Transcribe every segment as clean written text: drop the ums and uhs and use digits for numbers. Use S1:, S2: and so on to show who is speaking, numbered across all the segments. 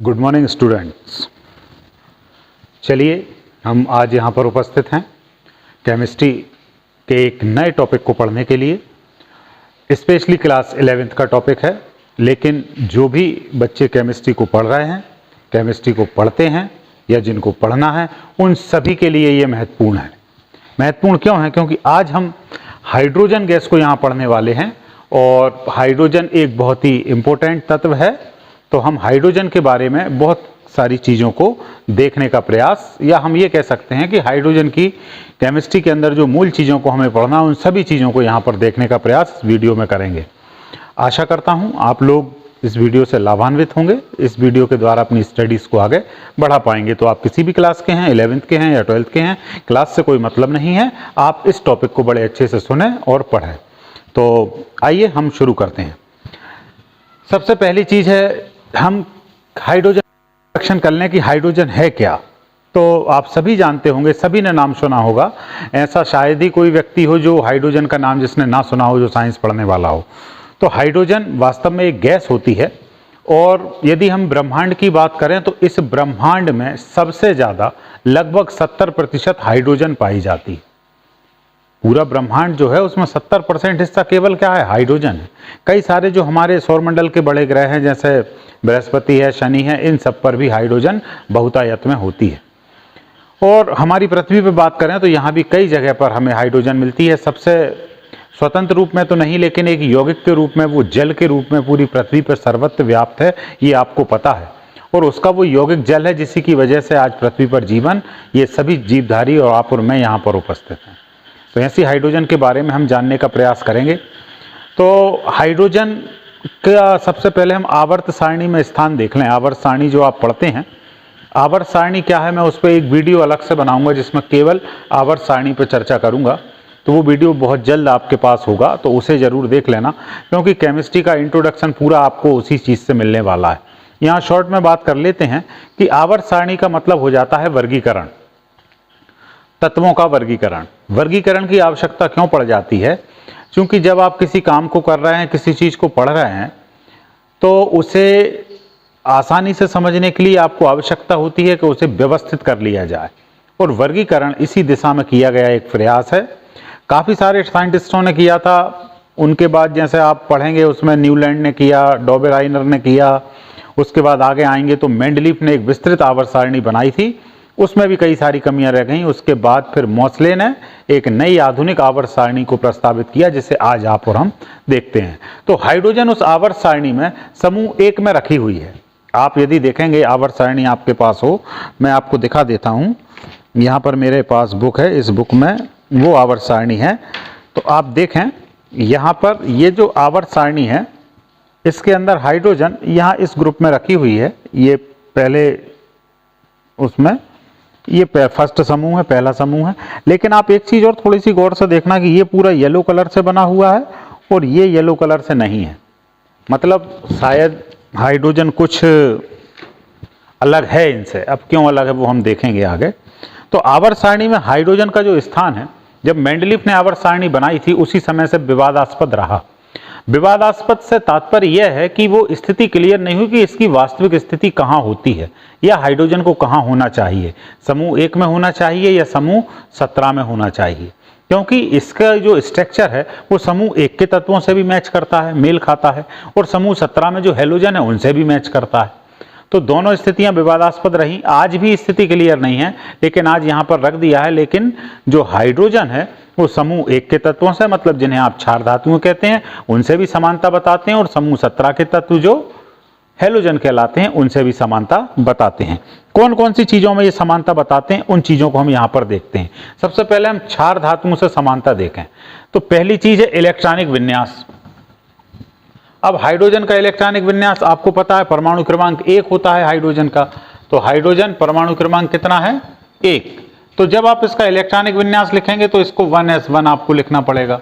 S1: Good morning students. चलिए हम आज यहाँ पर उपस्थित हैं केमिस्ट्री के एक नए टॉपिक को पढ़ने के लिए। स्पेशली क्लास 11th का टॉपिक है, लेकिन जो भी बच्चे केमिस्ट्री को पढ़ रहे हैं, केमिस्ट्री को पढ़ते हैं या जिनको पढ़ना है, उन सभी के लिए ये महत्वपूर्ण है। महत्वपूर्ण क्यों है? क्योंकि आज हम हाइड्रोजन गैस को यहाँ पढ़ने वाले हैं और हाइड्रोजन एक बहुत ही इम्पोर्टेंट तत्व है। तो हम हाइड्रोजन के बारे में बहुत सारी चीज़ों को देखने का प्रयास, या हम ये कह सकते हैं कि हाइड्रोजन की केमिस्ट्री के अंदर जो मूल चीज़ों को हमें पढ़ना, उन सभी चीज़ों को यहाँ पर देखने का प्रयास वीडियो में करेंगे। आशा करता हूँ आप लोग इस वीडियो से लाभान्वित होंगे, इस वीडियो के द्वारा अपनी स्टडीज़ को आगे बढ़ा पाएंगे। तो आप किसी भी क्लास के हैं, 11th के हैं या 12th के हैं, क्लास से कोई मतलब नहीं है, आप इस टॉपिक को बड़े अच्छे से सुने और पढ़ें। तो आइए हम शुरू करते हैं। सबसे पहली चीज़ है, हम हाइड्रोजन इंट्रोडक्शन कर लें कि हाइड्रोजन है क्या। तो आप सभी जानते होंगे, सभी ने नाम सुना होगा। ऐसा शायद ही कोई व्यक्ति हो जो हाइड्रोजन का नाम जिसने ना सुना हो, जो साइंस पढ़ने वाला हो। तो हाइड्रोजन वास्तव में एक गैस होती है, और यदि हम ब्रह्मांड की बात करें तो इस ब्रह्मांड में सबसे ज़्यादा लगभग 70% हाइड्रोजन पाई जाती है। पूरा ब्रह्मांड जो है उसमें 70% हिस्सा केवल क्या है? हाइड्रोजन है। कई सारे जो हमारे सौरमंडल के बड़े ग्रह हैं, जैसे बृहस्पति है, शनि है, इन सब पर भी हाइड्रोजन बहुतायत में होती है। और हमारी पृथ्वी पर बात करें तो यहाँ भी कई जगह पर हमें हाइड्रोजन मिलती है। सबसे स्वतंत्र रूप में तो नहीं, लेकिन एक यौगिक के रूप में, वो जल के रूप में पूरी पृथ्वी पर सर्वत्र व्याप्त है, ये आपको पता है। और उसका वो यौगिक जल है जिसी की वजह से आज पृथ्वी पर जीवन, ये सभी जीवधारी और आप और मैं यहाँ पर उपस्थित हैं। तो ऐसी हाइड्रोजन के बारे में हम जानने का प्रयास करेंगे। तो हाइड्रोजन का सबसे पहले हम आवर्त सारणी में स्थान देख लें। आवर्त सारणी जो आप पढ़ते हैं, आवर्त सारणी क्या है, मैं उस पर एक वीडियो अलग से बनाऊंगा जिसमें केवल आवर्त सारणी पर चर्चा करूंगा। तो वो वीडियो बहुत जल्द आपके पास होगा, तो उसे ज़रूर देख लेना, क्योंकि केमिस्ट्री का इंट्रोडक्शन पूरा आपको उसी चीज़ से मिलने वाला है। यहाँ शॉर्ट में बात कर लेते हैं कि आवर्त सारणी का मतलब हो जाता है वर्गीकरण, तत्वों का वर्गीकरण। वर्गीकरण की आवश्यकता क्यों पड़ जाती है? क्योंकि जब आप किसी काम को कर रहे हैं, किसी चीज़ को पढ़ रहे हैं, तो उसे आसानी से समझने के लिए आपको आवश्यकता होती है कि उसे व्यवस्थित कर लिया जाए, और वर्गीकरण इसी दिशा में किया गया एक प्रयास है। काफ़ी सारे साइंटिस्टों ने किया था, उनके बाद जैसे आप पढ़ेंगे उसमें न्यूलैंड ने किया, डॉबेराइनर ने किया, उसके बाद आगे आएंगे तो मेंडलीफ ने एक विस्तृत आवर्त सारणी बनाई थी, उसमें भी कई सारी कमियां रह गईं। उसके बाद फिर मोसले ने एक नई आधुनिक आवर्त सारणी को प्रस्तावित किया, जिसे आज आप और हम देखते हैं। तो हाइड्रोजन उस आवर्त सारणी में समूह 1 में रखी हुई है। आप यदि देखेंगे, आवर्त सारणी आपके पास हो, मैं आपको दिखा देता हूं। यहाँ पर मेरे पास बुक है, इस बुक में वो आवर्त सारणी है। तो आप देखें, यहाँ पर ये जो आवर्त सारणी है, इसके अंदर हाइड्रोजन यहाँ इस ग्रुप में रखी हुई है। ये पहले उसमें ये फर्स्ट समूह है, पहला समूह है। लेकिन आप एक चीज़ और थोड़ी सी गौर से देखना कि ये पूरा येलो कलर से बना हुआ है और ये येलो कलर से नहीं है। मतलब शायद हाइड्रोजन कुछ अलग है इनसे। अब क्यों अलग है वो हम देखेंगे आगे। तो आवर्त सारणी में हाइड्रोजन का जो स्थान है, जब मेंडलीफ ने आवर्त सारणी बनाई थी उसी समय से विवादास्पद रहा। विवादास्पद से तात्पर्य यह है कि वो स्थिति क्लियर नहीं हुई कि इसकी वास्तविक स्थिति कहाँ होती है, या हाइड्रोजन को कहाँ होना चाहिए, समूह 1 में होना चाहिए या समूह 17 में होना चाहिए। क्योंकि इसका जो स्ट्रक्चर है वो समूह 1 के तत्वों से भी मैच करता है, मेल खाता है, और समूह 17 में जो हैलोजन है उनसे भी मैच करता है। तो दोनों स्थितियां विवादास्पद रहीं। आज भी स्थिति क्लियर नहीं है, लेकिन आज यहाँ पर रख दिया है। लेकिन जो हाइड्रोजन है वो समूह 1 के तत्वों से, मतलब जिन्हें आप क्षार धातुएं कहते हैं, उनसे भी समानता बताते हैं, और समूह 17 के तत्व जो हैलोजन कहलाते हैं उनसे भी समानता बताते हैं। कौन कौन सी चीज़ों में ये समानता बताते हैं, उन चीज़ों को हम यहाँ पर देखते हैं। सबसे पहले हम क्षार धातुओं से समानता देखें तो पहली चीज़ है इलेक्ट्रॉनिक विन्यास। अब हाइड्रोजन का इलेक्ट्रॉनिक विन्यास आपको पता है, परमाणु क्रमांक 1 होता है हाइड्रोजन का। तो हाइड्रोजन परमाणु क्रमांक कितना है? 1। तो जब आप इसका इलेक्ट्रॉनिक विन्यास लिखेंगे तो इसको 1s1 आपको लिखना पड़ेगा।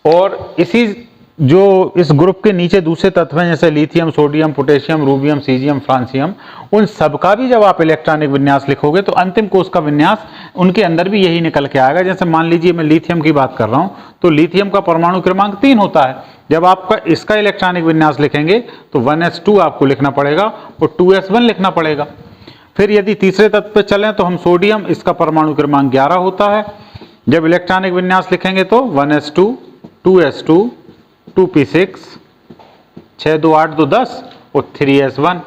S1: और इसी जो इस ग्रुप के नीचे दूसरे तत्व हैं जैसे lithium, sodium, potassium, rubidium, caesium, francium, उन सब का भी जब आप इलेक्ट्रॉनिक विन्यास लिखोगे तो अंतिम कोष का विन्यास उनके अंदर भी यही निकल के आएगा। जैसे मान लीजिए मैं लिथियम की बात कर रहा हूं तो लिथियम का परमाणु क्रमांक 3 होता है। जब आपका इसका इलेक्ट्रॉनिक विन्यास लिखेंगे तो 1s2 आपको लिखना पड़ेगा और 2s1 लिखना पड़ेगा। फिर यदि तीसरे तत्व पे चलें तो हम सोडियम, इसका परमाणु क्रमांक 11 होता है। जब इलेक्ट्रॉनिक विन्यास लिखेंगे तो 1s2, 2s2, 2p6, 6 2 8 2 10 और 3s1।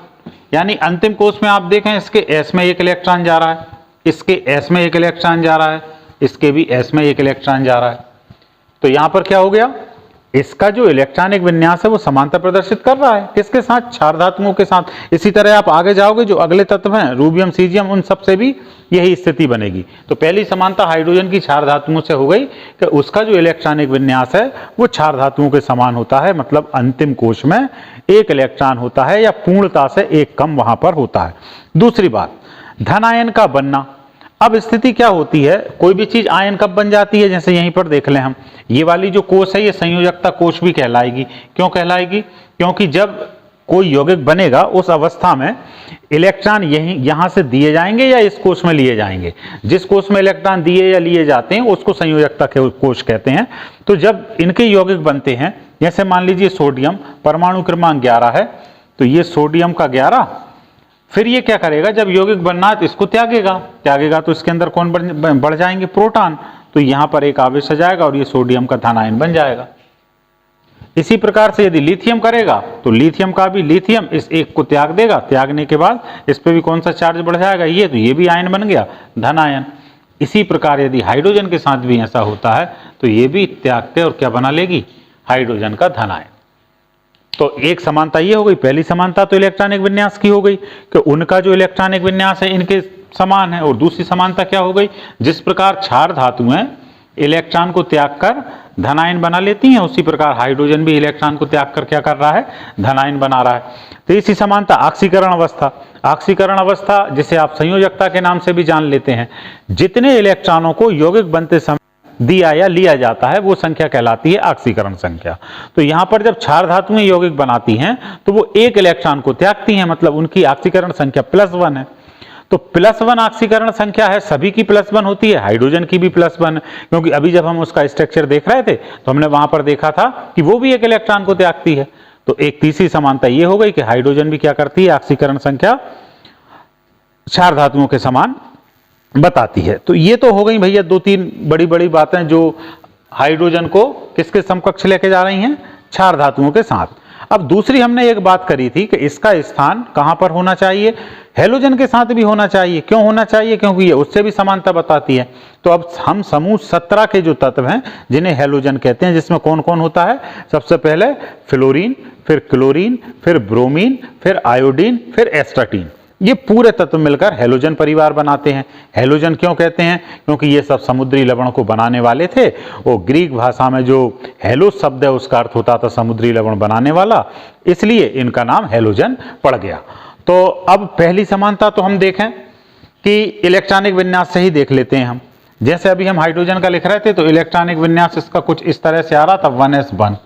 S1: यानी अंतिम कोष में आप देखें इसके s में एक इलेक्ट्रॉन जा रहा है, इसके s में एक इलेक्ट्रॉन जा रहा है, इसके भी s में एक इलेक्ट्रॉन जा रहा है। तो यहां पर क्या हो गया, इसका जो इलेक्ट्रॉनिक विन्यास है वो समानता प्रदर्शित कर रहा है किसके साथ, क्षार धातुओं के साथ। इसी तरह आप आगे जाओगे जो अगले तत्व हैं रूबियम, सीजियम, उन सब से भी यही स्थिति बनेगी। तो पहली समानता हाइड्रोजन की क्षार धातुओं से हो गई कि उसका जो इलेक्ट्रॉनिक विन्यास है वो क्षार धातुओं के समान होता है, मतलब अंतिम कोष में एक इलेक्ट्रॉन होता है या पूर्णता से एक कम वहां पर होता है। दूसरी बात, धन आयन का बनना। अब स्थिति क्या होती है, कोई भी चीज आयन कब बन जाती है, जैसे यहीं पर देख लें हम, ये वाली जो कोष है ये संयोजकता कोष भी कहलाएगी। क्यों कहलाएगी, क्योंकि जब कोई यौगिक बनेगा उस अवस्था में इलेक्ट्रॉन यहां से दिए जाएंगे या इस कोष में लिए जाएंगे। जिस कोष में इलेक्ट्रॉन दिए या लिए जाते हैं उसको संयोजकता कोष कहते हैं। तो जब इनके यौगिक बनते हैं, जैसे मान लीजिए सोडियम, परमाणु क्रमांक 11 है, तो ये सोडियम का 11, फिर ये क्या करेगा, जब यौगिक बनना है तो इसको त्यागेगा तो इसके अंदर कौन बढ़ जाएंगे, प्रोटॉन। तो यहां पर एक आवेश आ जाएगा और ये सोडियम का धन आयन बन जाएगा। इसी प्रकार से यदि लिथियम करेगा तो लिथियम का भी, लिथियम इस एक को त्याग देगा, त्यागने के बाद इस पे भी कौन सा चार्ज बढ़ जाएगा, ये, तो ये भी आयन बन गया, धन आयन। इसी प्रकार यदि हाइड्रोजन के साथ भी ऐसा होता है तो ये भी त्यागते और क्या बना लेगी, हाइड्रोजन का धन आयन। तो एक समानता ये हो गई, पहली समानता तो इलेक्ट्रॉनिक विन्यास की हो गई कि उनका जो इलेक्ट्रॉनिक विन्यास है इनके समान है। और दूसरी समानता क्या हो गई, जिस प्रकार क्षार धातुएं इलेक्ट्रॉन को त्याग कर धन आयन बना लेती हैं, उसी प्रकार हाइड्रोजन भी इलेक्ट्रॉन को त्याग कर क्या कर रहा है, धन आयन बना रहा है। तीसरी समानता ऑक्सीकरण अवस्था। ऑक्सीकरण अवस्था जिसे आप संयोजकता के नाम से भी जान लेते हैं, जितने इलेक्ट्रॉनों को यौगिक बनते समय दिया या लिया जाता है वो संख्या कहलाती है ऑक्सीकरण संख्या। तो यहां पर जब क्षार धातुएं यौगिक बनाती हैं तो वो एक इलेक्ट्रॉन को त्यागती हैं, मतलब उनकी ऑक्सीकरण संख्या +1 है। तो +1 ऑक्सीकरण संख्या है, सभी की +1 होती है, हाइड्रोजन की भी +1 है। क्योंकि अभी जब हम उसका स्ट्रक्चर देख रहे थे तो हमने वहां पर देखा था कि वो भी एक इलेक्ट्रॉन को त्यागती है। तो एक तीसरी समानता ये हो गई कि हाइड्रोजन भी क्या करती है, ऑक्सीकरण संख्या क्षार धातुओं के समान बताती है। तो ये तो हो गई भैया 2-3 बड़ी बड़ी बातें जो हाइड्रोजन को किसके समकक्ष लेके जा रही हैं, क्षार धातुओं के साथ। अब दूसरी हमने एक बात करी थी कि इसका स्थान कहां पर होना चाहिए, हैलोजन के साथ भी होना चाहिए। क्यों होना चाहिए, क्योंकि ये उससे भी समानता बताती है। तो अब हम समूह 17 के जो तत्व हैं जिन्हें हैलोजन कहते हैं, जिसमें कौन कौन होता है, सबसे पहले फ्लोरीन, फिर क्लोरीन, फिर ब्रोमीन, फिर आयोडीन, फिर एस्टाटीन, ये पूरे तत्व मिलकर हैलोजन परिवार बनाते हैं। हैलोजन क्यों कहते हैं, क्योंकि ये सब समुद्री लवण को बनाने वाले थे। और ग्रीक भाषा में जो हैलोस शब्द है उसका अर्थ होता था समुद्री लवण बनाने वाला, इसलिए इनका नाम हैलोजन पड़ गया। तो अब पहली समानता तो हम देखें कि इलेक्ट्रॉनिक विन्यास से ही देख लेते हैं हम। जैसे अभी हम हाइड्रोजन का लिख रहे थे तो इलेक्ट्रॉनिक विन्यास इसका कुछ इस तरह से आ रहा था, 1s1।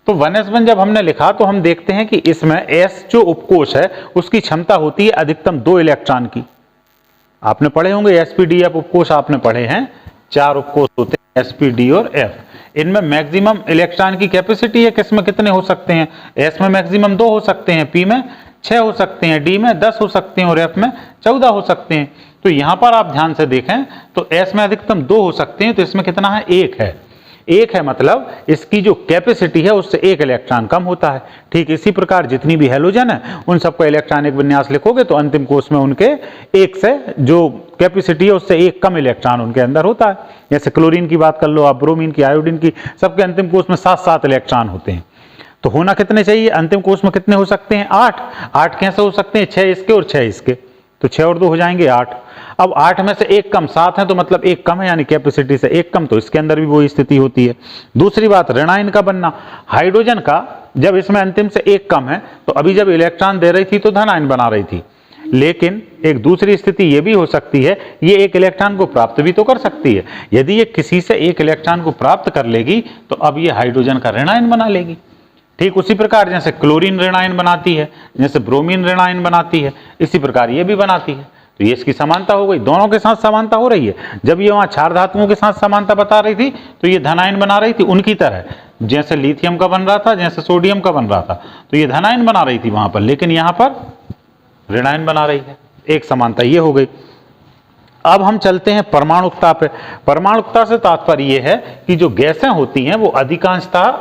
S1: तो 1s1 जब हमने लिखा तो हम देखते हैं कि इसमें S जो उपकोष है उसकी क्षमता होती है अधिकतम 2 इलेक्ट्रॉन की। आपने पढ़े होंगे sp-df उपकोष, आपने पढ़े हैं, 4 उपकोष होते हैं sp, d और f। इनमें मैक्सिमम इलेक्ट्रॉन की कैपेसिटी है, किसमें कितने हो सकते हैं, S में मैक्सिमम 2 हो सकते हैं, p में 6 हो सकते हैं, d में 10 हो सकते हैं और f में 14 हो सकते हैं। तो यहां पर आप ध्यान से देखें तो S में अधिकतम 2 हो सकते हैं, तो इसमें कितना है, 1 है। 1 है मतलब इसकी जो कैपेसिटी है उससे 1 इलेक्ट्रॉन कम होता है। ठीक इसी प्रकार जितनी भी हैलोजन है उन सबका इलेक्ट्रॉनिक विन्यास लिखोगे तो अंतिम कोष में उनके 1 से जो कैपेसिटी है उससे 1 कम इलेक्ट्रॉन उनके अंदर होता है। जैसे क्लोरीन की बात कर लो आप, ब्रोमीन की, आयोडीन की, सबके अंतिम कोष में 7-7 इलेक्ट्रॉन होते हैं। तो होना कितने चाहिए, अंतिम कोष में कितने हो सकते हैं, 8। 8 कैसे हो सकते हैं, 6 इसके और 6 इसके, तो 6 और 2 हो जाएंगे 8। अब 8 में से 1 कम, 7 है तो मतलब 1 कम है, यानी कैपेसिटी से 1 कम, तो इसके अंदर भी वही स्थिति होती है। दूसरी बात, ऋण आयन का बनना। हाइड्रोजन का जब इसमें अंतिम से 1 कम है तो अभी जब इलेक्ट्रॉन दे रही थी तो धन आयन बना रही थी, लेकिन एक दूसरी स्थिति ये भी हो सकती है, ये एक इलेक्ट्रॉन को प्राप्त भी तो कर सकती है। यदि ये किसी से एक इलेक्ट्रॉन को प्राप्त कर लेगी तो अब ये हाइड्रोजन का ऋण आयन बना लेगी। ठीक उसी प्रकार जैसे क्लोरीन ऋण आयन बनाती है, जैसे ब्रोमीन ऋण आयन बनाती है, इसी प्रकार ये भी बनाती है। तो ये इसकी समानता हो गई, दोनों के साथ समानता हो रही है। जब ये वहां क्षार धातुओं के साथ समानता बता रही थी तो ये धन आयन बना रही थी उनकी तरह, जैसे लिथियम का बन रहा था, जैसे सोडियम का बन रहा था, तो ये धन आयन बना रही थी वहां पर, लेकिन यहां पर ऋण आयन बना रही है। एक समानता ये हो गई। अब हम चलते हैं परमाणुकता पे। परमाणुकता से तात्पर्य यह है कि जो गैसें होती हैं वो अधिकांशतः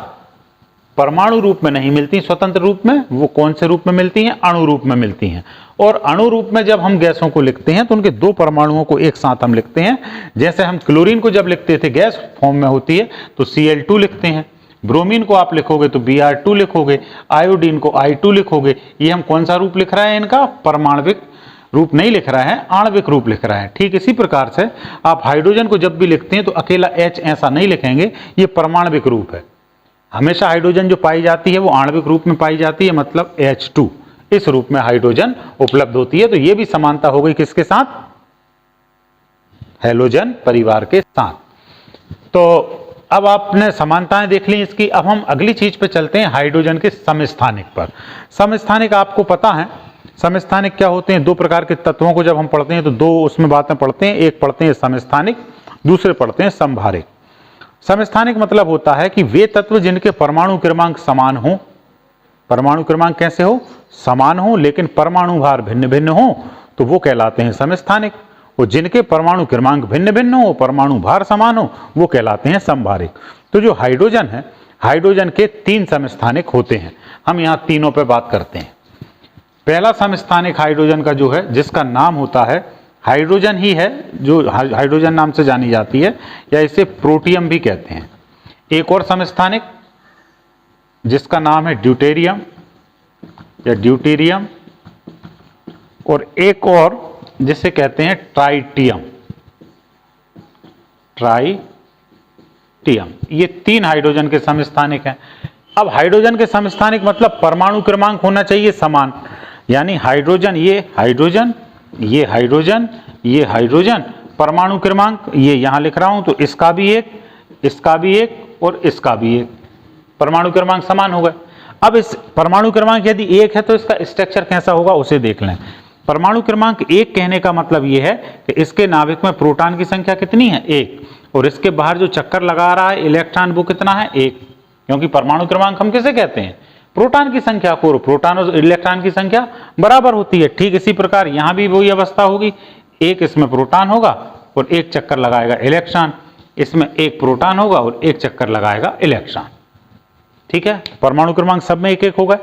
S1: परमाणु रूप में नहीं मिलती स्वतंत्र रूप में, वो कौन से रूप में मिलती हैं? अणु रूप में मिलती हैं। और अणु रूप में जब हम गैसों को लिखते हैं तो उनके दो परमाणुओं को एक साथ हम लिखते हैं। जैसे हम क्लोरीन को जब लिखते थे गैस फॉर्म में होती है तो Cl2 लिखते हैं, ब्रोमीन को आप लिखोगे तो Br2 लिखोगे, आयोडीन को I2 लिखोगे। ये हम कौन सा रूप लिख रहे हैं? इनका परमाणविक रूप नहीं लिख रहा है, आणविक रूप लिख रहा है। ठीक इसी प्रकार से आप हाइड्रोजन को जब भी लिखते हैं तो अकेला H ऐसा नहीं लिखेंगे, ये परमाणविक रूप है। हमेशा हाइड्रोजन जो पाई जाती है वो आणविक रूप में पाई जाती है, मतलब H2 इस रूप में हाइड्रोजन उपलब्ध होती है। तो ये भी समानता हो गई किसके साथ? हैलोजन परिवार के साथ। तो अब आपने समानताएं देख ली इसकी। अब हम अगली चीज पे चलते हैं, हाइड्रोजन के समस्थानिक पर। समस्थानिक आपको पता है समस्थानिक क्या होते हैं? दो प्रकार के तत्वों को जब हम पढ़ते हैं तो दो उसमें बातें पढ़ते हैं, एक पढ़ते हैं समस्थानिक, दूसरे पढ़ते हैं समभारिक। समस्थानिक मतलब होता है कि वे तत्व जिनके परमाणु क्रमांक समान हो, परमाणु क्रमांक कैसे हो? समान हो, लेकिन परमाणु भार भिन्न भिन्न हो, तो वो कहलाते हैं समस्थानिक। और जिनके परमाणु क्रमांक भिन्न भिन्न हो, परमाणु भार समान हो, वो कहलाते हैं समभारिक। तो जो हाइड्रोजन है, हाइड्रोजन के तीन समस्थानिक होते हैं। हम यहाँ तीनों पे बात करते हैं। पहला समस्थानिक हाइड्रोजन का जो है, जिसका नाम होता है हाइड्रोजन ही है, जो हाइड्रोजन नाम से जानी जाती है, या इसे प्रोटियम भी कहते हैं। एक और समस्थानिक जिसका नाम है ड्यूटेरियम या ड्यूटेरियम, और एक और जिसे कहते हैं ट्राइटियम। ट्राइटियम, ये तीन हाइड्रोजन के समस्थानिक हैं। अब हाइड्रोजन के समस्थानिक मतलब परमाणु क्रमांक होना चाहिए समान, यानी हाइड्रोजन, ये हाइड्रोजन, ये हाइड्रोजन, ये हाइड्रोजन, परमाणु क्रमांक ये यहां लिख रहा हूं, तो इसका भी एक, इसका भी एक और इसका भी एक, परमाणु क्रमांक समान हो गए। अब इस परमाणु क्रमांक यदि एक है तो इसका स्ट्रक्चर कैसा होगा उसे देख लें। परमाणु क्रमांक एक कहने का मतलब यह है कि इसके नाभिक में प्रोटॉन की संख्या कितनी है? एक, और इसके बाहर जो चक्कर लगा रहा है इलेक्ट्रॉन वो कितना है? एक। क्योंकि परमाणु क्रमांक हम किसे कहते हैं? प्रोटॉन की संख्या को, प्रोटॉन और इलेक्ट्रॉन की संख्या बराबर होती है। ठीक इसी प्रकार यहां भी वही अवस्था होगी, एक इसमें प्रोटॉन होगा और एक चक्कर लगाएगा इलेक्ट्रॉन, इसमें एक प्रोटॉन होगा और एक चक्कर लगाएगा इलेक्ट्रॉन। ठीक है, परमाणु क्रमांक सब में एक एक होगा।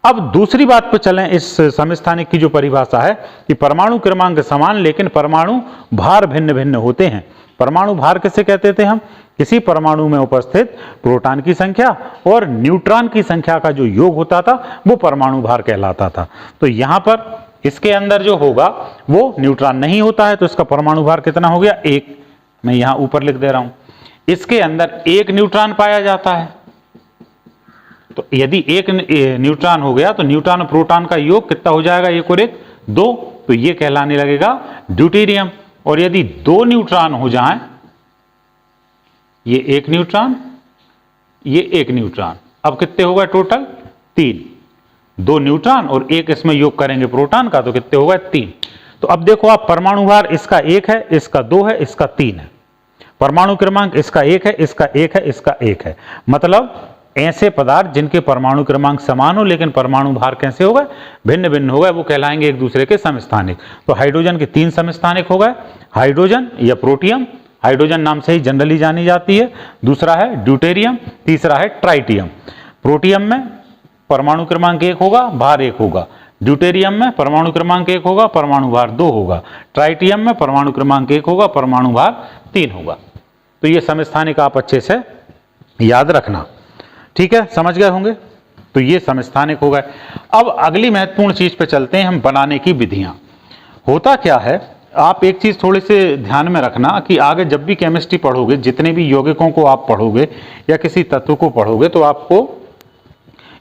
S1: अब दूसरी बात पर चलें, इस समस्थानिक की जो परिभाषा है कि परमाणु क्रमांक समान लेकिन परमाणु भार भिन्न भिन्न होते हैं। परमाणु भार किसे कहते थे हम? किसी परमाणु में उपस्थित प्रोटॉन की संख्या और न्यूट्रॉन की संख्या का जो योग होता था वो परमाणु भार कहलाता था। तो यहां पर इसके अंदर जो होगा वो न्यूट्रॉन नहीं होता है, तो इसका परमाणु भार कितना हो गया? एक। मैं यहां ऊपर लिख दे रहा हूं, इसके अंदर एक न्यूट्रॉन पाया जाता है। तो यदि एक न्यूट्रॉन हो गया तो न्यूट्रॉन और प्रोटॉन का योग कितना हो जाएगा? एक और एक, दो, तो ये कहलाने लगेगा ड्यूटेरियम। और यदि दो न्यूट्रॉन हो जाएं, ये एक न्यूट्रॉन, ये एक न्यूट्रॉन, अब कितने हो गए टोटल? तीन। दो न्यूट्रॉन और एक इसमें योग करेंगे प्रोटॉन का तो कितने हो गए? तीन। तो अब देखो आप, परमाणु भार इसका एक है, इसका दो है, इसका तीन है। परमाणु क्रमांक इसका एक है, इसका एक है, इसका एक है। मतलब ऐसे पदार्थ जिनके परमाणु क्रमांक समान हो लेकिन परमाणु भार कैसे हो गए? भिन्न भिन्न हो गए, वो कहलाएंगे एक दूसरे के समस्थानिक। तो हाइड्रोजन के तीन समस्थानिक हो गए, हाइड्रोजन या प्रोटियम, हाइड्रोजन नाम से ही जनरली जानी जाती है, दूसरा है ड्यूटेरियम, तीसरा है ट्राइटियम। प्रोटियम में परमाणु क्रमांक एक होगा, भार एक होगा। ड्यूटेरियम में परमाणु क्रमांक एक होगा, परमाणु भार दो होगा। ट्राइटियम में परमाणु क्रमांक एक होगा, परमाणु भार तीन होगा। तो ये समस्थानिक आप अच्छे से याद रखना। ठीक है, समझ गए होंगे। तो ये समस्थानिक हो गए। अब अगली महत्वपूर्ण चीज पे चलते हैं हम, बनाने की विधियां। होता क्या है, आप एक चीज थोड़े से ध्यान में रखना कि आगे जब भी केमिस्ट्री पढ़ोगे, जितने भी यौगिकों को आप पढ़ोगे या किसी तत्व को पढ़ोगे, तो आपको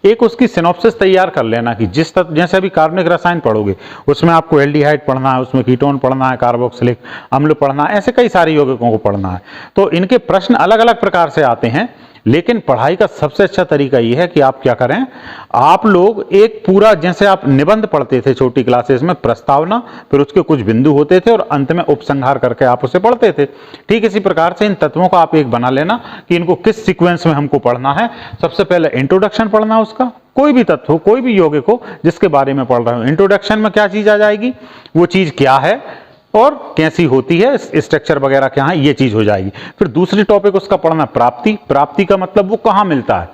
S1: एक उसकी सिनॉप्सिस तैयार कर लेना कि जिस तत्व, जैसे अभी कार्बनिक रसायन पढ़ोगे उसमें आपको एल्डिहाइड पढ़ना है, उसमें कीटोन पढ़ना है, कार्बोक्सिलिक अम्ल पढ़ना है, ऐसे कई सारे यौगिकों को पढ़ना है। तो इनके प्रश्न अलग अलग प्रकार से आते हैं, लेकिन पढ़ाई का सबसे अच्छा तरीका यह है कि आप क्या करें, आप लोग एक पूरा, जैसे आप निबंध पढ़ते थे छोटी क्लासेस में, प्रस्तावना, फिर उसके कुछ बिंदु होते थे और अंत में उपसंहार करके आप उसे पढ़ते थे, ठीक इसी प्रकार से इन तत्वों का आप एक बना लेना कि इनको किस सीक्वेंस में हमको पढ़ना है। सबसे पहले इंट्रोडक्शन पढ़ना उसका, कोई भी तत्व हो, कोई भी यौगिक हो जिसके बारे में पढ़ रहे हो, इंट्रोडक्शन में क्या चीज आ जाएगी, वो चीज क्या है और कैसी होती है, स्ट्रक्चर वगैरह क्या है, ये चीज हो जाएगी। फिर दूसरी टॉपिक उसका पढ़ना प्राप्ति, प्राप्ति का मतलब वो कहाँ मिलता है,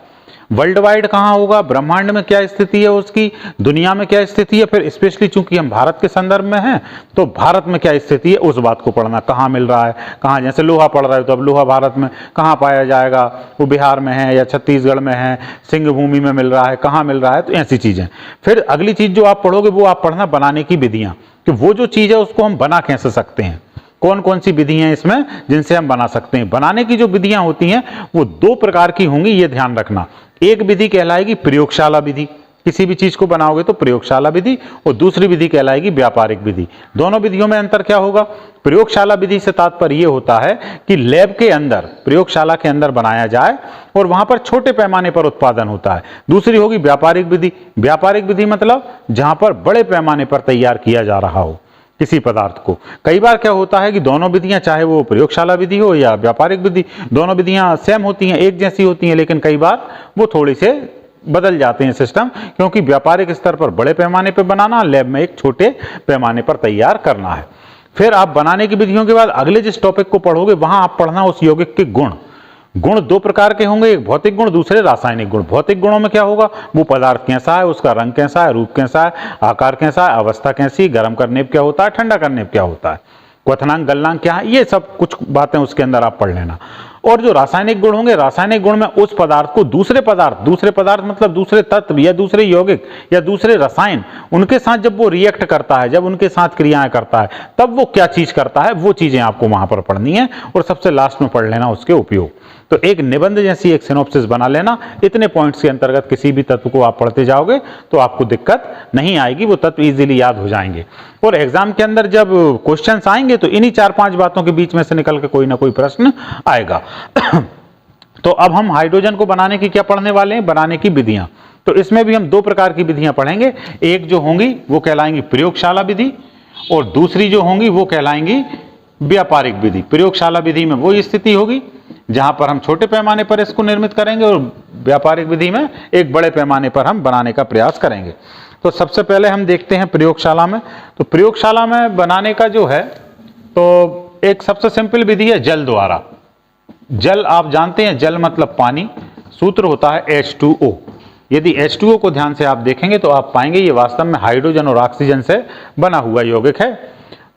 S1: वर्ल्ड वाइड कहाँ होगा, ब्रह्मांड में क्या स्थिति है उसकी, दुनिया में क्या स्थिति है, फिर स्पेशली चूंकि हम भारत के संदर्भ में हैं तो भारत में क्या स्थिति है उस बात को पढ़ना, कहाँ मिल रहा है, कहाँ, जैसे लोहा पढ़ रहे हो तो अब लोहा भारत में कहाँ पाया जाएगा, वो बिहार में है या छत्तीसगढ़ में है, सिंह भूमि में मिल रहा है, कहाँ मिल रहा है, तो ऐसी चीजें। फिर अगली चीज जो आप पढ़ोगे वो आप पढ़ना बनाने की विधियां, कि वो जो चीज है उसको हम बना कैसे सकते हैं, कौन कौन सी विधि हैं इसमें जिनसे हम बना सकते हैं। बनाने की जो विधियां होती हैं वो दो प्रकार की होंगी, ये ध्यान रखना। एक विधि कहलाएगी प्रयोगशाला विधि, किसी भी चीज को बनाओगे तो प्रयोगशाला विधि, और दूसरी विधि कहलाएगी व्यापारिक विधि। दोनों विधियों में अंतर क्या होगा, प्रयोगशाला विधि से तात्पर्य यह होता है कि लैब के अंदर, प्रयोगशाला के अंदर बनाया जाए और वहां पर छोटे पैमाने पर उत्पादन होता है। दूसरी होगी व्यापारिक विधि, व्यापारिक विधि मतलब जहां पर बड़े पैमाने पर तैयार किया जा रहा हो किसी पदार्थ को। कई बार क्या होता है कि दोनों विधियां, चाहे वो प्रयोगशाला विधि हो या व्यापारिक विधि, दोनों विधियां सेम होती हैं, एक जैसी होती हैं, लेकिन कई बार वो थोड़ी से बदल जाते हैं सिस्टम, क्योंकि व्यापारिक स्तर पर बड़े पैमाने पर बनाना, लैब में एक छोटे पैमाने पर तैयार करना है। फिर आप बनाने की विधियों के बाद अगले जिस टॉपिक को पढ़ोगे वहां आप पढ़ना उस यौगिक के गुण। गुण दो प्रकार के होंगे, एक भौतिक गुण, दूसरे रासायनिक गुण। भौतिक गुणों में क्या होगा, वो पदार्थ कैसा है, उसका रंग कैसा है, रूप कैसा है, आकार कैसा है, अवस्था कैसी, गर्म करने पर क्या होता है, ठंडा करने पर क्या होता है, क्वथनांक गलनांक क्या है, ये सब कुछ बातें उसके अंदर आप पढ़ लेना। और जो रासायनिक गुण होंगे, रासायनिक गुण में उस पदार्थ को दूसरे पदार्थ मतलब दूसरे तत्व या दूसरे यौगिक या दूसरे रसायन, उनके साथ जब वो रिएक्ट करता है, जब उनके साथ क्रियाएं करता है, तब वो क्या चीज करता है, वो चीजें आपको वहां पर पढ़नी है और सबसे लास्ट में पढ़ लेना उसके उपयोग। तो एक निबंध जैसी एक सिनॉप्सिस बना लेना। इतने पॉइंट्स के अंतर्गत किसी भी तत्व को आप पढ़ते जाओगे तो आपको दिक्कत नहीं आएगी, वो तत्व इजीली याद हो जाएंगे। और एग्जाम के अंदर जब क्वेश्चंस आएंगे तो इन्हीं 4-5 बातों के बीच में से निकल के कोई ना कोई प्रश्न आएगा। तो अब हम हाइड्रोजन को बनाने की क्या पढ़ने वाले हैं, बनाने की विधियां। तो इसमें भी हम दो प्रकार की विधियां पढ़ेंगे, एक जो होंगी वो कहलाएंगी प्रयोगशाला विधि और दूसरी जो होंगी वो कहलाएंगी व्यापारिक विधि। प्रयोगशाला विधि में वो स्थिति होगी जहां पर हम छोटे पैमाने पर इसको निर्मित करेंगे और व्यापारिक विधि में एक बड़े पैमाने पर हम बनाने का प्रयास करेंगे। तो सबसे पहले हम देखते हैं प्रयोगशाला में। तो प्रयोगशाला में बनाने का जो है, तो एक सबसे सिंपल विधि है जल द्वारा। जल आप जानते हैं, जल मतलब पानी, सूत्र होता है H2O। यदि H2O को ध्यान से आप देखेंगे तो आप पाएंगे ये वास्तव में हाइड्रोजन और ऑक्सीजन से बना हुआ यौगिक है।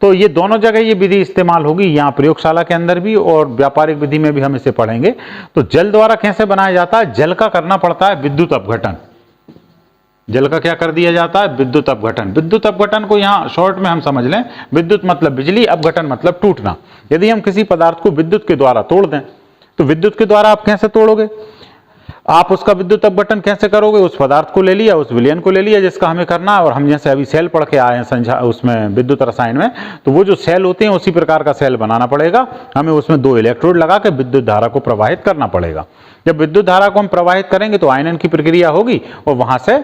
S1: तो ये दोनों जगह ये विधि इस्तेमाल होगी, यहाँ प्रयोगशाला के अंदर भी और व्यापारिक विधि में भी हम इसे पढ़ेंगे। तो जल द्वारा कैसे बनाया जाता है, जल का करना पड़ता है विद्युत अपघटन। जल का क्या कर दिया जाता है, विद्युत अपघटन। विद्युत अपघटन को यहाँ शॉर्ट में हम समझ लें, विद्युत मतलब बिजली, अपघटन मतलब टूटना। यदि हम किसी पदार्थ को विद्युत के द्वारा तोड़ दें तो विद्युत के द्वारा आप कैसे तोड़ोगे, आप उसका विद्युत अपघटन कैसे करोगे, उस पदार्थ को ले लिया, उस विलयन को ले लिया जिसका हमें करना है, और हम जैसे अभी सेल पढ़ के आए हैं संख्या उसमें विद्युत रसायन में, तो वो जो सेल होते हैं उसी प्रकार का सेल बनाना पड़ेगा हमें। उसमें 2 इलेक्ट्रोड लगा के विद्युत धारा को प्रवाहित करना पड़ेगा। जब विद्युत धारा को हम प्रवाहित करेंगे तो आयनन की प्रक्रिया होगी और वहां से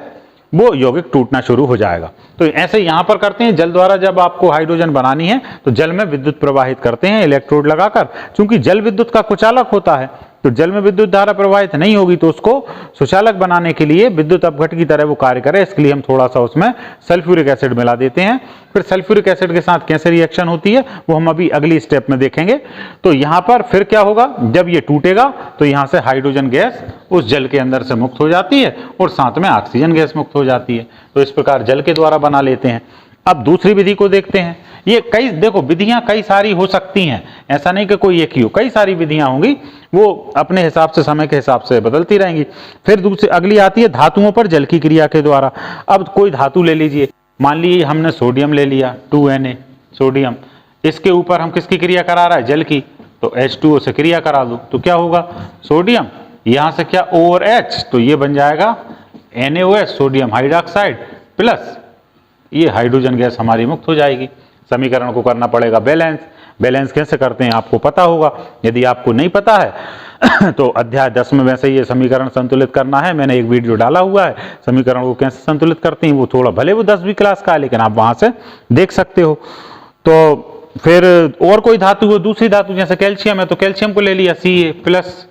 S1: वो यौगिक टूटना शुरू हो जाएगा। तो ऐसे यहां पर करते हैं, जल द्वारा जब आपको हाइड्रोजन बनानी है तो जल में विद्युत प्रवाहित करते हैं इलेक्ट्रोड लगाकर। चूंकि जल विद्युत का कुचालक होता है तो जल में विद्युत धारा प्रवाहित नहीं होगी, तो उसको सुचालक बनाने के लिए विद्युत अपघट की तरह वो कार्य करे, इसके लिए हम थोड़ा सा उसमें सल्फ्यूरिक एसिड मिला देते हैं। फिर सल्फ्यूरिक एसिड के साथ कैसे रिएक्शन होती है वो हम अभी अगली स्टेप में देखेंगे। तो यहाँ पर फिर क्या होगा, जब ये टूटेगा तो यहाँ से हाइड्रोजन गैस उस जल के अंदर से मुक्त हो जाती है और साथ में ऑक्सीजन गैस मुक्त हो जाती है। तो इस प्रकार जल के द्वारा बना लेते हैं। अब दूसरी विधि को देखते हैं। ये कई, देखो विधियां कई सारी हो सकती हैं, ऐसा नहीं कि कोई एक ही हो, कई सारी विधियां होंगी, वो अपने हिसाब से समय के हिसाब से बदलती रहेंगी। फिर दूसरी अगली आती है धातुओं पर जल की क्रिया के द्वारा। अब कोई धातु ले लीजिए, मान लीजिए हमने सोडियम ले लिया, 2Na सोडियम, इसके ऊपर हम किसकी क्रिया करा रहा है, जल की, तो H2O से क्रिया करा दो तो क्या होगा, सोडियम, यहां से क्या O और H, तो ये बन जाएगा NaOH सोडियम हाइड्रोक्साइड प्लस ये हाइड्रोजन गैस हमारी मुक्त हो जाएगी। समीकरण को करना पड़ेगा बैलेंस। बैलेंस कैसे करते हैं आपको पता होगा, यदि आपको नहीं पता है तो अध्याय 10 में वैसे ये समीकरण संतुलित करना है, मैंने एक वीडियो डाला हुआ है समीकरण को कैसे संतुलित करते हैं। वो थोड़ा भले वो 10वीं क्लास का है लेकिन आप वहां से देख सकते हो। तो फिर और कोई धातु हो, दूसरी धातु जैसे कैल्शियम है तो कैल्शियम को ले लिया Ca प्लस,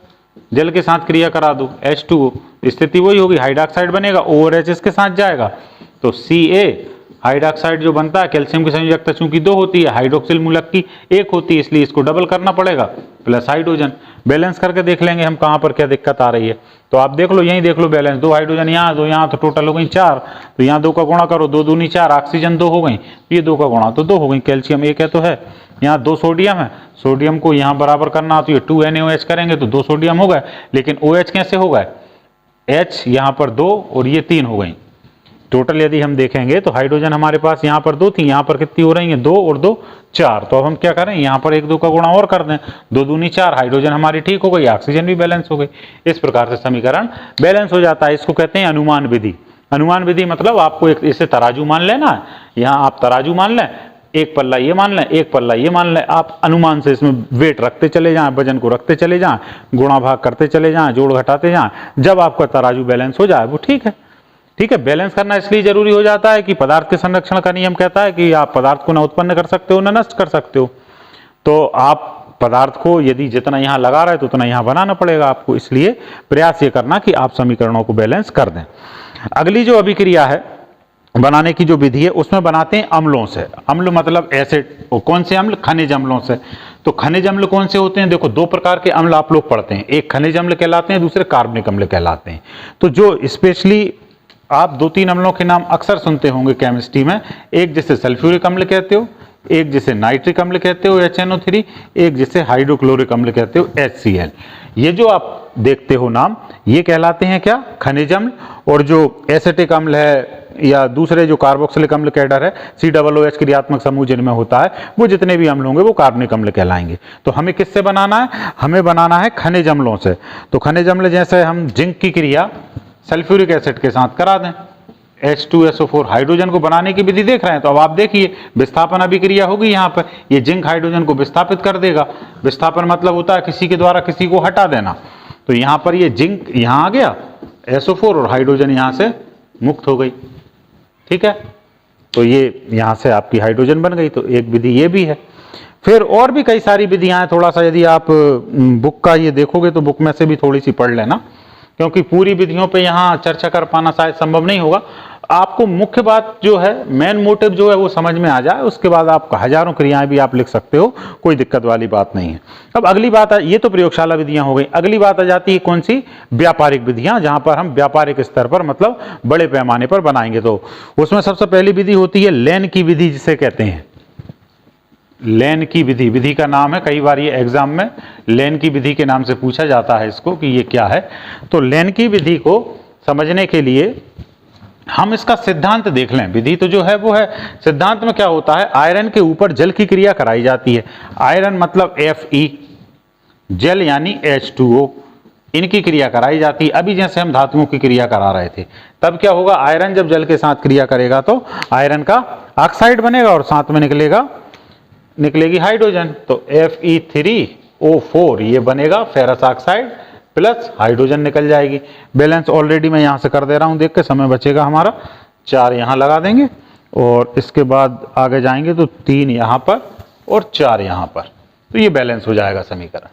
S1: जल के साथ क्रिया करा दो H2O, स्थिति वही होगी, हाइड्रोक्साइड बनेगा, OH इसके साथ जाएगा तो Ca हाइड्रोक्साइड जो बनता है, कैल्शियम की संयोजकता चूंकि 2 होती है, हाइड्रोक्सिल मूलक की 1 होती है, इसलिए इसको डबल करना पड़ेगा प्लस हाइड्रोजन। बैलेंस करके देख लेंगे हम कहां पर क्या दिक्कत आ रही है। तो आप देख लो, यहीं देख लो बैलेंस, 2 हाइड्रोजन यहाँ, 2 यहाँ, तो टोटल हो गई 4। तो यहाँ 2 का गुणा करो, 2 दूनी 4, ऑक्सीजन 2 हो गई, ये 2 का गुणा तो 2 हो गई, कैल्शियम 1 है तो है, यहाँ 2 सोडियम है, सोडियम को यहाँ बराबर करना तो ये 2 NaOH करेंगे तो 2 सोडियम हो गए, लेकिन OH कैसे हो गए, H यहाँ पर 2 और ये 3 हो गई। टोटल यदि हम देखेंगे तो हाइड्रोजन हमारे पास यहाँ पर 2 थी, यहाँ पर कितनी हो रही है, 2 और 2 4। तो अब हम क्या करें, यहाँ पर 1 2 का गुणा और कर दें, 2 दूनी 4, हाइड्रोजन हमारी ठीक हो गई, ऑक्सीजन भी बैलेंस हो गई। इस प्रकार से समीकरण बैलेंस हो जाता है। इसको कहते हैं अनुमान विधि। अनुमान विधि मतलब आपको एक इसे तराजू मान लेना है, यहाँ आप तराजू मान लें, एक पल्ला ये मान लें, एक पल्ला ये मान लें, आप अनुमान से इसमें वेट रखते चले जाएं, वजन को रखते चले जाएं, गुणा भाग करते चले जाएं, जोड़ घटाते जाएं, जब आपका तराजू बैलेंस हो जाए वो ठीक है। ठीक है, बैलेंस करना इसलिए जरूरी हो जाता है कि पदार्थ के संरक्षण का नियम कहता है कि आप पदार्थ को ना उत्पन्न कर सकते हो ना नष्ट कर सकते हो। तो आप पदार्थ को यदि जितना यहाँ लगा रहे तो उतना यहाँ बनाना पड़ेगा आपको, इसलिए प्रयास ये करना कि आप समीकरणों को बैलेंस कर दें। अगली जो अभिक्रिया है बनाने की जो विधि है उसमें बनाते हैं अम्लों से। अम्ल मतलब एसिड, कौन से अम्ल, खनिज अम्लों से। तो खनिज अम्ल कौन से होते हैं, देखो 2 प्रकार के अम्ल आप लोग पढ़ते हैं, एक खनिज अम्ल कहलाते हैं, दूसरे कार्बनिक अम्ल कहलाते हैं। तो जो स्पेशली आप 2-3 अम्लों के नाम अक्सर सुनते होंगे केमिस्ट्री में, एक जिसे सल्फ्यूरिक अम्ल कहते हो, एक जिसे नाइट्रिक अम्ल कहते हो HNO3, एक जिसे हाइड्रोक्लोरिक अम्ल कहते हो HCl। ये जो आप देखते हो नाम, ये कहलाते हैं क्या, खनिज अम्ल। और जो एसिटिक अम्ल है या दूसरे जो कार्बोक्सिलिक अम्ल कैडर है, COOH क्रियात्मक समूह जिनमें होता है, वो जितने भी अम्ल होंगे वो कार्बनिक अम्ल कहलाएंगे। तो हमें किससे बनाना है, हमें बनाना है खनिज अम्लों से। तो खनिज अम्ल जैसे हम जिंक की क्रिया सल्फ्यूरिक एसिड के साथ करा दें, H2SO4 हाइड्रोजन को बनाने की विधि देख रहे हैं, तो अब आप देखिए विस्थापन अभिक्रिया होगी यहाँ पर, ये जिंक हाइड्रोजन को विस्थापित कर देगा। विस्थापन मतलब होता है किसी के द्वारा किसी को हटा देना। तो यहाँ पर ये जिंक यहाँ आ गया, SO4 और हाइड्रोजन यहाँ से मुक्त हो गई। ठीक है, तो ये यहाँ से आपकी हाइड्रोजन बन गई। तो एक विधि ये भी है। फिर और भी कई सारी विधियां हैं, थोड़ा सा यदि आप बुक का ये देखोगे तो बुक में से भी थोड़ी सी पढ़ लेना, क्योंकि पूरी विधियों पे यहाँ चर्चा कर पाना शायद संभव नहीं होगा। आपको मुख्य बात जो है, मेन मोटिव जो है वो समझ में आ जाए, उसके बाद आप हजारों क्रियाएं भी आप लिख सकते हो, कोई दिक्कत वाली बात नहीं है। अब अगली बात, ये तो प्रयोगशाला विधियां हो गई। अगली बात आ जाती है कौन सी, व्यापारिक विधियां, जहां पर हम व्यापारिक स्तर पर मतलब बड़े पैमाने पर बनाएंगे। तो उसमें सबसे पहली विधि होती है लेन की विधि, जिसे कहते हैं लेन की विधि। विधि का नाम है, कई बार ये एग्जाम में लेन की विधि के नाम से पूछा जाता है इसको कि ये क्या है। तो लेन की विधि को समझने के लिए हम इसका सिद्धांत देख लें। विधि तो जो है वो है, सिद्धांत में क्या होता है, आयरन के ऊपर जल की क्रिया कराई जाती है। आयरन मतलब Fe, जल यानी H2O, इनकी क्रिया कराई जाती है। अभी जैसे हम धातुओं की क्रिया करा रहे थे, तब क्या होगा, आयरन जब जल के साथ क्रिया करेगा तो आयरन का ऑक्साइड बनेगा और साथ में निकलेगी हाइड्रोजन। तो Fe3O4 ये बनेगा फेरस ऑक्साइड प्लस हाइड्रोजन निकल जाएगी। बैलेंस ऑलरेडी मैं यहाँ से कर दे रहा हूँ, देख के समय बचेगा हमारा। 4 यहाँ लगा देंगे और इसके बाद आगे जाएंगे तो 3 यहाँ पर और 4 यहाँ पर, तो ये बैलेंस हो जाएगा समीकरण।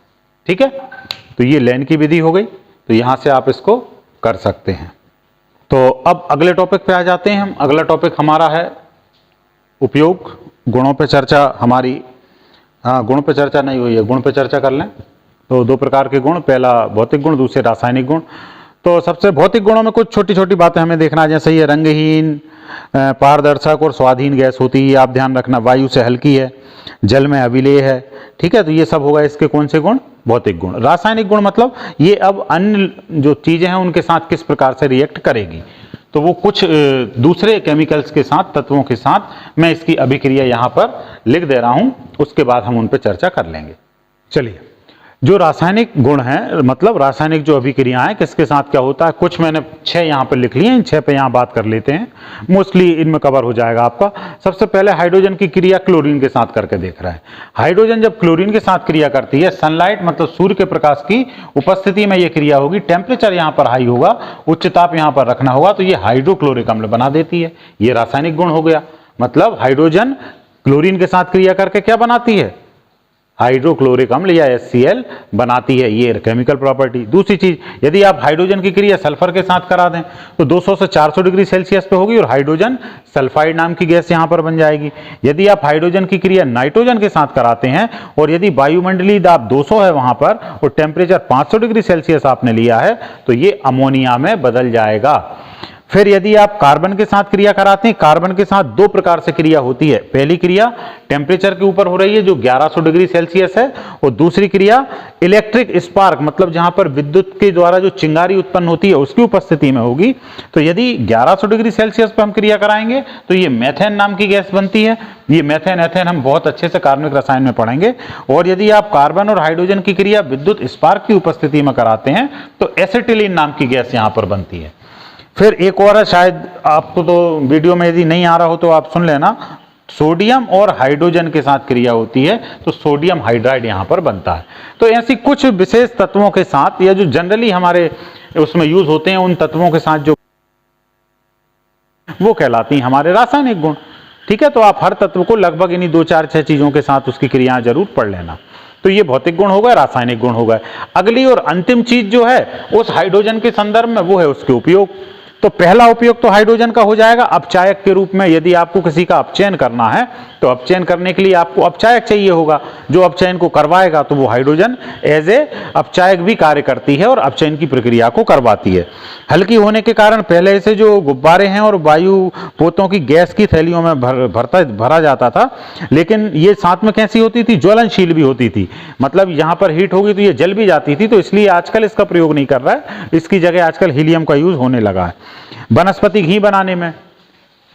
S1: ठीक है, तो ये लेन की विधि हो गई। तो यहाँ से आप इसको कर सकते हैं। तो अब अगले टॉपिक पे आ जाते हैं हम। अगला टॉपिक हमारा है उपयोग। गुणों पे चर्चा हमारी, गुण पे चर्चा नहीं हुई है, गुण पे चर्चा कर लें। तो 2 प्रकार के गुण, पहला भौतिक गुण, दूसरे रासायनिक गुण। तो सबसे भौतिक गुणों में कुछ छोटी छोटी बातें हमें देखना, जैसे ये रंगहीन, पारदर्शक और स्वाधीन गैस होती है, आप ध्यान रखना। वायु से हल्की है, जल में अविलेय है। ठीक है, तो ये सब होगा इसके कौन से गुण, भौतिक गुण। रासायनिक गुण मतलब ये अब अन्य जो चीजें हैं उनके साथ किस प्रकार से रिएक्ट करेगी। तो वो कुछ दूसरे केमिकल्स के साथ, तत्वों के साथ मैं इसकी अभिक्रिया यहाँ पर लिख दे रहा हूँ, उसके बाद हम उन पर चर्चा कर लेंगे। चलिए, जो रासायनिक गुण हैं, मतलब रासायनिक जो अभिक्रियाएं किसके साथ क्या होता है, कुछ मैंने 6 यहाँ पर लिख लिए हैं, इन 6 पे यहाँ बात कर लेते हैं, मोस्टली इनमें कवर हो जाएगा आपका। सबसे पहले हाइड्रोजन की क्रिया क्लोरीन के साथ करके देख रहा है। हाइड्रोजन जब क्लोरीन के साथ क्रिया करती है, सनलाइट मतलब सूर्य के प्रकाश की उपस्थिति में ये क्रिया होगी, टेम्परेचर यहाँ पर हाई होगा, उच्च ताप यहाँ पर रखना होगा, तो ये हाइड्रोक्लोरिक अम्ल बना देती है। ये रासायनिक गुण हो गया। मतलब हाइड्रोजन क्लोरीन के साथ क्रिया करके क्या बनाती है, हाइड्रोक्लोरिक अम्ल या HCl बनाती है, ये केमिकल प्रॉपर्टी। दूसरी चीज, यदि आप हाइड्रोजन की क्रिया सल्फर के साथ करा दें तो 200 से 400 डिग्री सेल्सियस पे होगी और हाइड्रोजन सल्फाइड नाम की गैस यहां पर बन जाएगी। यदि आप हाइड्रोजन की क्रिया नाइट्रोजन के साथ कराते हैं और यदि वायुमंडलीय दाब 200 है वहां पर और टेम्परेचर 500 डिग्री सेल्सियस आपने लिया है तो ये अमोनिया में बदल जाएगा। फिर यदि आप कार्बन के साथ क्रिया कराते हैं, कार्बन के साथ 2 प्रकार से क्रिया होती है। पहली क्रिया टेम्परेचर के ऊपर हो रही है जो 1100 डिग्री सेल्सियस है, और दूसरी क्रिया इलेक्ट्रिक स्पार्क मतलब जहां पर विद्युत के द्वारा जो चिंगारी उत्पन्न होती है उसकी उपस्थिति में होगी। तो यदि 1100 डिग्री सेल्सियस पर हम क्रिया कराएंगे तो ये मेथेन नाम की गैस बनती है। ये मेथेन एथेन हम बहुत अच्छे से कार्बनिक रसायन में पढ़ेंगे। और यदि आप कार्बन और हाइड्रोजन की क्रिया विद्युत स्पार्क की उपस्थिति में कराते हैं तो एसिटिलीन नाम की गैस यहां पर बनती है। फिर एक और है, शायद आपको तो वीडियो में यदि नहीं आ रहा हो तो आप सुन लेना, सोडियम और हाइड्रोजन के साथ क्रिया होती है तो सोडियम हाइड्राइड यहां पर बनता है। तो ऐसी कुछ विशेष तत्वों के साथ या जो जनरली हमारे उसमें यूज होते हैं उन तत्वों के साथ जो वो कहलाती हैं हमारे रासायनिक गुण। ठीक है, तो आप हर तत्व को लगभग इन्हीं 2, 4, 6 चीजों के साथ उसकी क्रियाएं जरूर पढ़ लेना। तो ये भौतिक गुण हो गए, रासायनिक गुण हो गए। अगली और अंतिम चीज जो है उस हाइड्रोजन के संदर्भ में वो है उसके उपयोग। तो पहला उपयोग तो हाइड्रोजन का हो जाएगा अपचायक के रूप में। यदि आपको किसी का अपचयन करना है तो अपचयन करने के लिए आपको अपचायक चाहिए होगा, जो अपचयन को करवाएगा तो वो हाइड्रोजन एज ए अपचायक भी कार्य करती है और अपचयन की प्रक्रिया को करवाती है। हल्की होने के कारण पहले से जो गुब्बारे हैं और वायु पोतों की गैस की थैलियों में भरा जाता था, लेकिन ये साथ में कैसी होती थी, ज्वलनशील भी होती थी। मतलब यहाँ पर हीट होगी तो ये जल भी जाती थी। तो इसलिए आजकल इसका प्रयोग नहीं कर रहा है, इसकी जगह आजकल हीलियम का यूज होने लगा है। वनस्पति घी बनाने में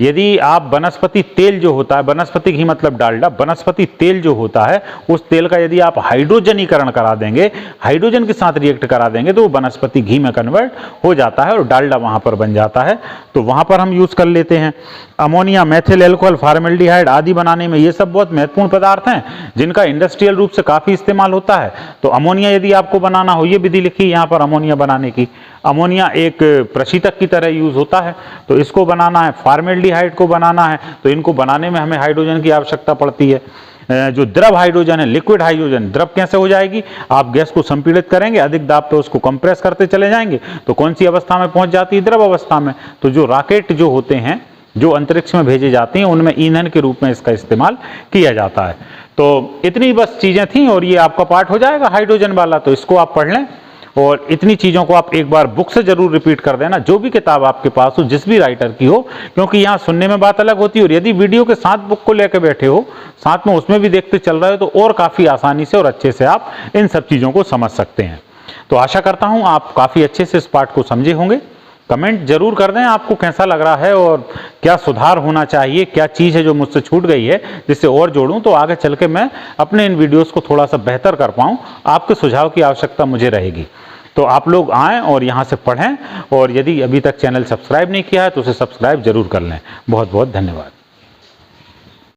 S1: यदि आप वनस्पति तेल जो होता है, वनस्पति घी मतलब डालडा, वनस्पति तेल जो होता है उस तेल का यदि आप हाइड्रोजनीकरण करा देंगे, हाइड्रोजन के साथ रिएक्ट करा देंगे तो वो वनस्पति घी में कन्वर्ट हो जाता है और डालडा वहां पर बन जाता है। तो वहां पर हम यूज कर लेते हैं। अमोनिया, मेथिल एल्कोहल, फॉर्मेल्डिहाइड आदि बनाने में ये सब बहुत महत्वपूर्ण पदार्थ हैं जिनका इंडस्ट्रियल रूप से काफी इस्तेमाल होता है। तो अमोनिया यदि आपको बनाना हो, ये विधि लिखी यहाँ पर अमोनिया बनाने की। अमोनिया एक प्रशीतक की तरह यूज होता है, तो इसको बनाना है। फॉर्मेल्डिहाइड को बनाना है तो इनको बनाने में हमें हाइड्रोजन की आवश्यकता पड़ती है। जो द्रव हाइड्रोजन है, लिक्विड हाइड्रोजन, द्रव कैसे हो जाएगी, आप गैस को संपीड़ित करेंगे, अधिक दाब पे उसको कंप्रेस करते चले जाएंगे तो कौन सी अवस्था में पहुंच जाती है, द्रव अवस्था में। तो जो रॉकेट जो होते हैं जो अंतरिक्ष में भेजे जाते हैं उनमें ईंधन के रूप में इसका इस्तेमाल किया जाता है। तो इतनी बस चीजें थी और ये आपका पार्ट हो जाएगा हाइड्रोजन वाला, तो इसको आप पढ़ लें। और इतनी चीजों को आप एक बार बुक से जरूर रिपीट कर देना, जो भी किताब आपके पास हो, जिस भी राइटर की हो, क्योंकि यहाँ सुनने में बात अलग होती है और यदि वीडियो के साथ बुक को लेकर बैठे हो, साथ में उसमें भी देखते चल रहे हो तो और काफी आसानी से और अच्छे से आप इन सब चीजों को समझ सकते हैं। तो आशा करता हूं आप काफी अच्छे से इस पार्ट को समझे होंगे। कमेंट जरूर कर दें आपको कैसा लग रहा है और क्या सुधार होना चाहिए, क्या चीज़ है जो मुझसे छूट गई है जिससे और जोड़ूं तो आगे चल के मैं अपने इन वीडियोस को थोड़ा सा बेहतर कर पाऊं। आपके सुझाव की आवश्यकता मुझे रहेगी। तो आप लोग आएँ और यहाँ से पढ़ें, और यदि अभी तक चैनल सब्सक्राइब नहीं किया है तो उसे सब्सक्राइब जरूर कर लें। बहुत बहुत धन्यवाद।